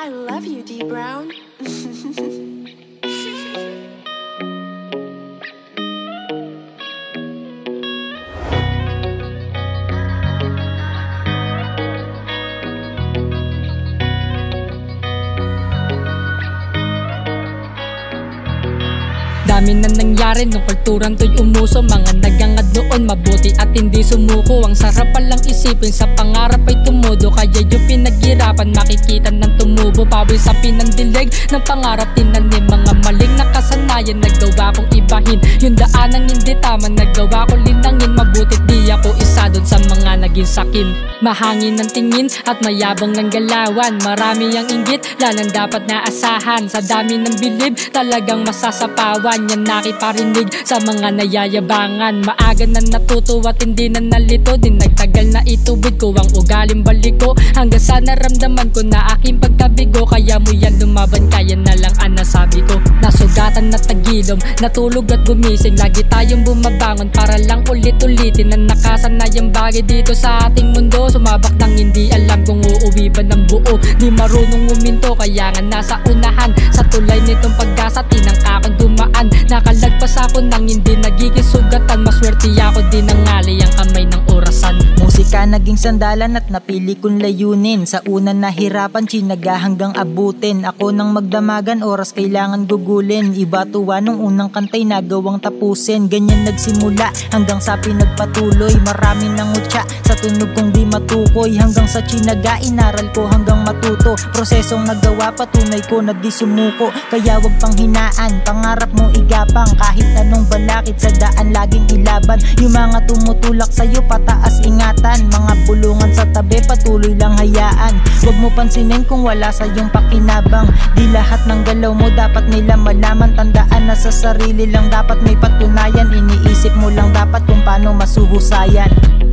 I love you, D. Brown. Dami na nangyari nung kulturang to'y umuso. Mga nagangad noon mabuti at hindi sumuko. Ang sarap palang isipin sa pangarap ay tumudo. Kaya yung pinaghirapan makikita ng tumubo. Pawis sa pinandilig ng pangarap tinanim. Mga maling nakasanayan nagawa kong ibahin. Yung daanang hindi tama nagawa ko linangin. Mabutit di ako isa dun sa mga naging sakim. Mahangin ng tingin at mayabang ng galawan. Marami ang inggit, lalang dapat naasahan. Sa dami ng bilib talagang masasapawan. Yan nakiparinig sa mga nayayabangan. Maaga na natuto at hindi na nalito. Di nagtagal na itubig ko ang ugaling balik ko. Hanggang sa naramdaman ko na aking pagkabigo. Kaya mo yan lumaban, kaya na lang ang nasabi ko. Nasugatan na tagilom, natulog at gumising. Lagi tayong bumabangon para lang ulit-ulitin ang nakasanayang bagay dito sa ating mundo. Sumabak nang hindi alam kung uuwi ba ng buo. Di marunong uminto kaya nga nasa unahan. Sa tulay nitong pag-asa tinangka akong dumaan. Nakalagpas ako nang hindi nagiging sugatan. Maswerte ako din nangali ang kamay ng orasan. Musika naging sandalan at napili kong layunin. Sa una nahirapan, chinaga hanggang abutin. Ako nang magdamagan, oras kailangan gugulin. Iba tuwa nung unang kantay nagawang tapusin. Ganyan nagsimula hanggang sa pinagpatuloy. Marami nang utya sa tunog kong di matukoy. Hanggang sa chinaga inaral ko hanggang matuto. Prosesong nagawa patunay ko na di sumuko. Kaya wag pang hinaan, pangarap mo igapang. Kahit anong balakid sa daan laging ilaban. Yung mga tumutulak sa'yo pataas ingatan. Mga bulungan sa tabi patuloy lang hayaan. Wag mo pansinin kung wala sa'yong pakinabang. Di lahat ng galaw mo dapat nila malaman. Tandaan na sa sarili lang dapat may patunayan. Iniisip mo lang dapat kung paano masuhusayan.